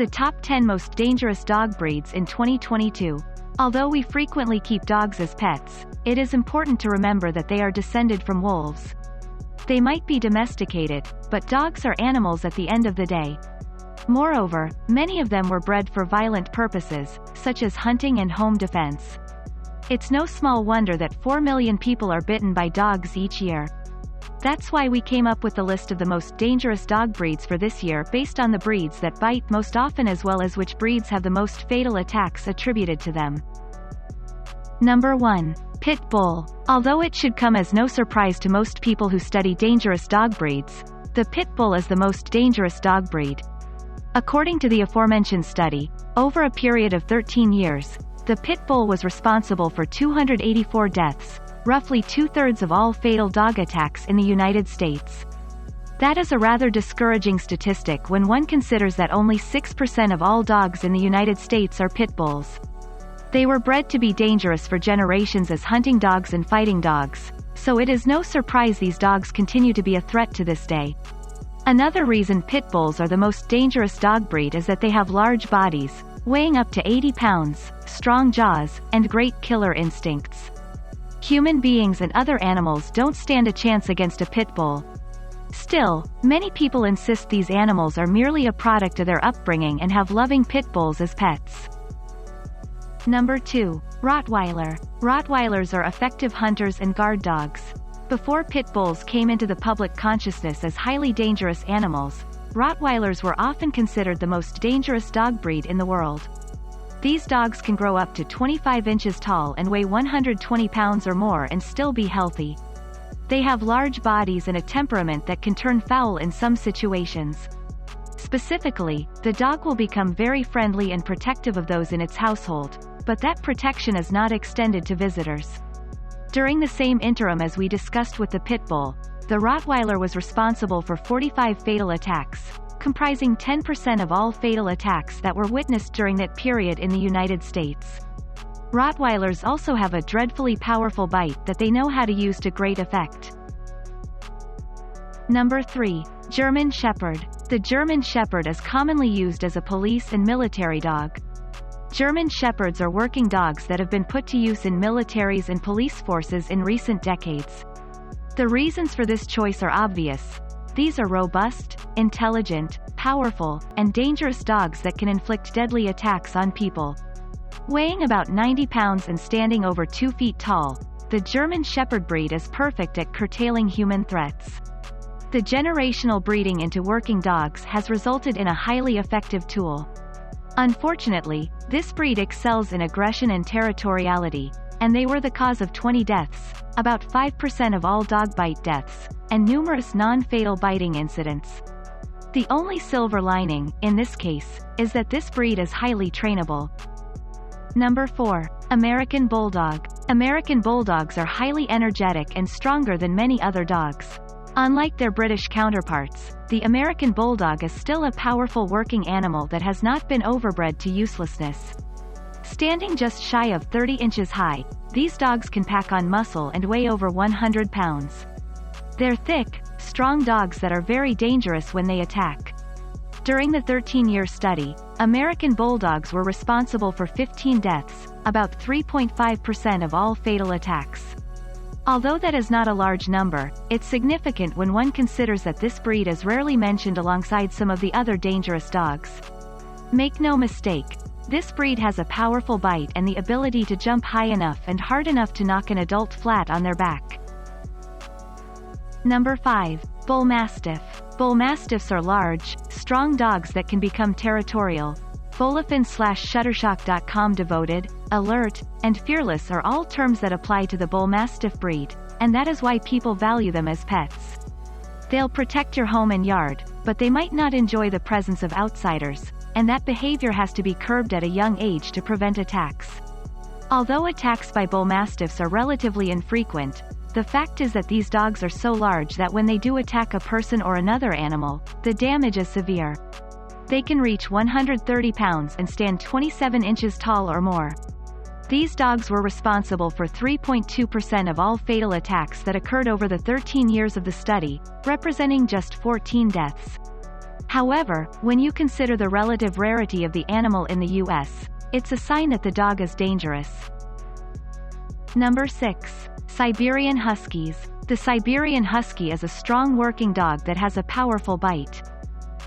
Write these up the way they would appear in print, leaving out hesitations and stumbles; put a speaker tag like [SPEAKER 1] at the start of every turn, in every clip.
[SPEAKER 1] The top 10 most dangerous dog breeds in 2022. Although we frequently keep dogs as pets, it is important to remember that they are descended from wolves. They might be domesticated, but dogs are animals at the end of the day. Moreover, many of them were bred for violent purposes, such as hunting and home defense. It's no small wonder that 4 million people are bitten by dogs each year. That's why we came up with the list of the most dangerous dog breeds for this year based on the breeds that bite most often as well as which breeds have the most fatal attacks attributed to them. Number 1. Pit Bull. Although it should come as no surprise to most people who study dangerous dog breeds, the Pit Bull is the most dangerous dog breed. According to the aforementioned study, over a period of 13 years, the Pit Bull was responsible for 284 deaths, roughly 2/3 of all fatal dog attacks in the United States. That is a rather discouraging statistic when one considers that only 6% of all dogs in the United States are pit bulls. They were bred to be dangerous for generations as hunting dogs and fighting dogs, so it is no surprise these dogs continue to be a threat to this day. Another reason pit bulls are the most dangerous dog breed is that they have large bodies, weighing up to 80 pounds, strong jaws, and great killer instincts. Human beings and other animals don't stand a chance against a pit bull. Still, many people insist these animals are merely a product of their upbringing and have loving pit bulls as pets. Number 2. Rottweiler. Rottweilers are effective hunters and guard dogs. Before pit bulls came into the public consciousness as highly dangerous animals, Rottweilers were often considered the most dangerous dog breed in the world. These dogs can grow up to 25 inches tall and weigh 120 pounds or more and still be healthy. They have large bodies and a temperament that can turn foul in some situations. Specifically, the dog will become very friendly and protective of those in its household, but that protection is not extended to visitors. During the same interim as we discussed with the pit bull, the Rottweiler was responsible for 45 fatal attacks, comprising 10% of all fatal attacks that were witnessed during that period in the United States. Rottweilers also have a dreadfully powerful bite that they know how to use to great effect. Number 3. German Shepherd. The German Shepherd is commonly used as a police and military dog. German Shepherds are working dogs that have been put to use in militaries and police forces in recent decades. The reasons for this choice are obvious. These are robust, intelligent, powerful, and dangerous dogs that can inflict deadly attacks on people. Weighing about 90 pounds and standing over 2 feet tall, the German Shepherd breed is perfect at curtailing human threats. The generational breeding into working dogs has resulted in a highly effective tool. Unfortunately, this breed excels in aggression and territoriality, and they were the cause of 20 deaths, about 5% of all dog bite deaths, and numerous non-fatal biting incidents. The only silver lining, in this case, is that this breed is highly trainable. Number 4. American Bulldog. American Bulldogs are highly energetic and stronger than many other dogs. Unlike their British counterparts, the American Bulldog is still a powerful working animal that has not been overbred to uselessness. Standing just shy of 30 inches high, these dogs can pack on muscle and weigh over 100 pounds. They're thick, strong dogs that are very dangerous when they attack. During the 13-year study, American Bulldogs were responsible for 15 deaths, about 3.5% of all fatal attacks. Although that is not a large number, it's significant when one considers that this breed is rarely mentioned alongside some of the other dangerous dogs. Make no mistake, this breed has a powerful bite and the ability to jump high enough and hard enough to knock an adult flat on their back. Number 5. Bullmastiff. Bullmastiffs are large, strong dogs that can become territorial. Bullafin/Shutterstock.com devoted, alert, and fearless are all terms that apply to the Bullmastiff breed, and that is why people value them as pets. They'll protect your home and yard, but they might not enjoy the presence of outsiders, and that behavior has to be curbed at a young age to prevent attacks. Although attacks by Bullmastiffs are relatively infrequent, the fact is that these dogs are so large that when they do attack a person or another animal, the damage is severe. They can reach 130 pounds and stand 27 inches tall or more. These dogs were responsible for 3.2% of all fatal attacks that occurred over the 13 years of the study, representing just 14 deaths. However, when you consider the relative rarity of the animal in the US, it's a sign that the dog is dangerous. Number 6. Siberian Huskies. The Siberian Husky is a strong working dog that has a powerful bite.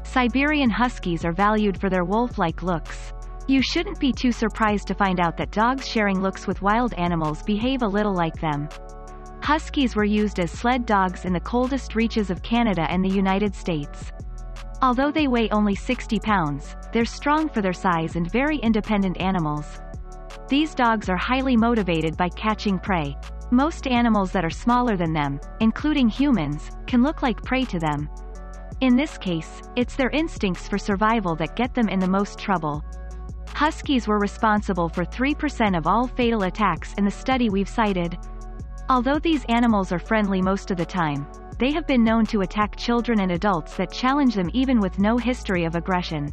[SPEAKER 1] Siberian Huskies are valued for their wolf-like looks. You shouldn't be too surprised to find out that dogs sharing looks with wild animals behave a little like them. Huskies were used as sled dogs in the coldest reaches of Canada and the United States. Although they weigh only 60 pounds, they're strong for their size and very independent animals. These dogs are highly motivated by catching prey. Most animals that are smaller than them, including humans, can look like prey to them. In this case, it's their instincts for survival that get them in the most trouble. Huskies were responsible for 3% of all fatal attacks in the study we've cited. Although these animals are friendly most of the time, they have been known to attack children and adults that challenge them even with no history of aggression.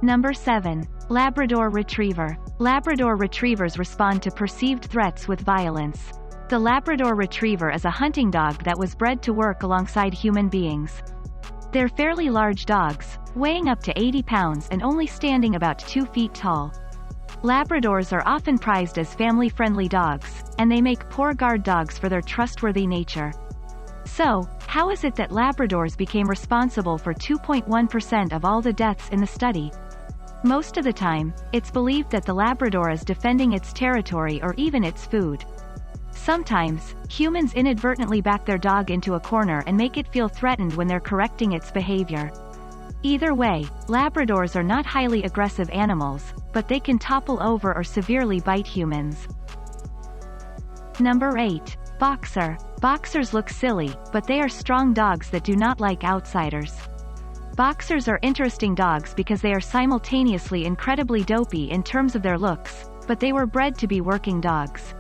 [SPEAKER 1] Number 7. Labrador Retriever. Labrador Retrievers respond to perceived threats with violence. The Labrador Retriever is a hunting dog that was bred to work alongside human beings. They're fairly large dogs, weighing up to 80 pounds and only standing about 2 feet tall. Labradors are often prized as family-friendly dogs, and they make poor guard dogs for their trustworthy nature. So, how is it that Labradors became responsible for 2.1% of all the deaths in the study? Most of the time, it's believed that the Labrador is defending its territory or even its food. Sometimes, humans inadvertently back their dog into a corner and make it feel threatened when they're correcting its behavior. Either way, Labradors are not highly aggressive animals, but they can topple over or severely bite humans. Number 8. Boxer. Boxers look silly, but they are strong dogs that do not like outsiders. Boxers are interesting dogs because they are simultaneously incredibly dopey in terms of their looks, but they were bred to be working dogs.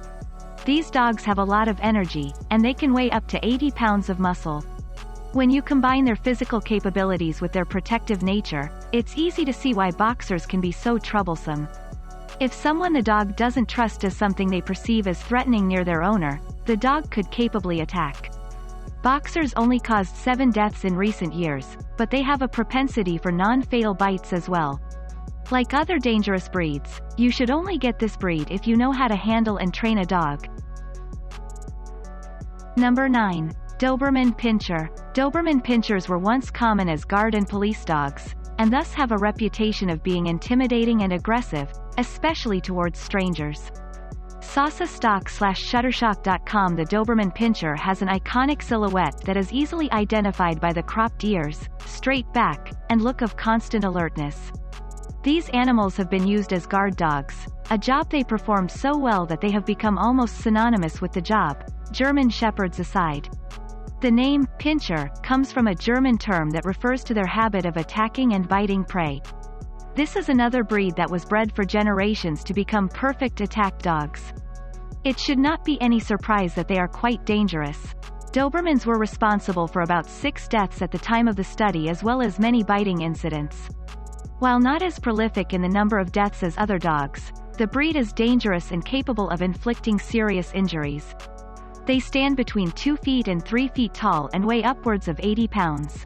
[SPEAKER 1] These dogs have a lot of energy, and they can weigh up to 80 pounds of muscle. When you combine their physical capabilities with their protective nature, it's easy to see why boxers can be so troublesome. If someone the dog doesn't trust does something they perceive as threatening near their owner, the dog could capably attack. Boxers only caused 7 deaths in recent years, but they have a propensity for non-fatal bites as well. Like other dangerous breeds, you should only get this breed if you know how to handle and train a dog. Number 9. Doberman Pinscher. Doberman Pinschers were once common as guard and police dogs, and thus have a reputation of being intimidating and aggressive, especially towards strangers. Shutterstock.com. The Doberman Pinscher has an iconic silhouette that is easily identified by the cropped ears, straight back, and look of constant alertness. These animals have been used as guard dogs, a job they performed so well that they have become almost synonymous with the job, German Shepherds aside. The name, Pinscher, comes from a German term that refers to their habit of attacking and biting prey. This is another breed that was bred for generations to become perfect attack dogs. It should not be any surprise that they are quite dangerous. Dobermans were responsible for about 6 deaths at the time of the study as well as many biting incidents. While not as prolific in the number of deaths as other dogs, the breed is dangerous and capable of inflicting serious injuries. They stand between 2 feet and 3 feet tall and weigh upwards of 80 pounds.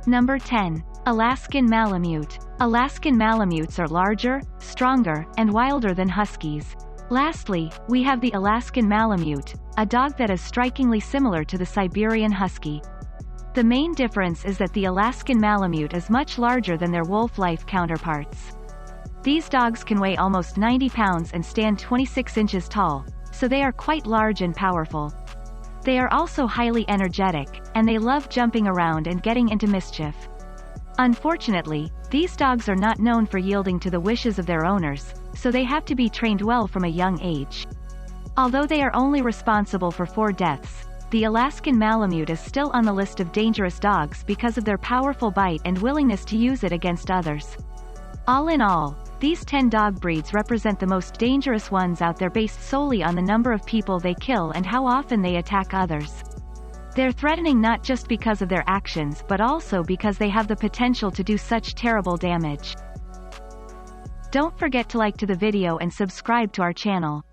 [SPEAKER 1] Number 10. Alaskan Malamute. Alaskan Malamutes are larger, stronger, and wilder than Huskies. Lastly, we have the Alaskan Malamute, a dog that is strikingly similar to the Siberian Husky. The main difference is that the Alaskan Malamute is much larger than their wolf-like counterparts. These dogs can weigh almost 90 pounds and stand 26 inches tall, so they are quite large and powerful. They are also highly energetic, and they love jumping around and getting into mischief. Unfortunately, these dogs are not known for yielding to the wishes of their owners, so they have to be trained well from a young age. Although they are only responsible for 4 deaths, the Alaskan Malamute is still on the list of dangerous dogs because of their powerful bite and willingness to use it against others. All in all, these 10 dog breeds represent the most dangerous ones out there based solely on the number of people they kill and how often they attack others. They're threatening not just because of their actions but also because they have the potential to do such terrible damage. Don't forget to like the video and subscribe to our channel.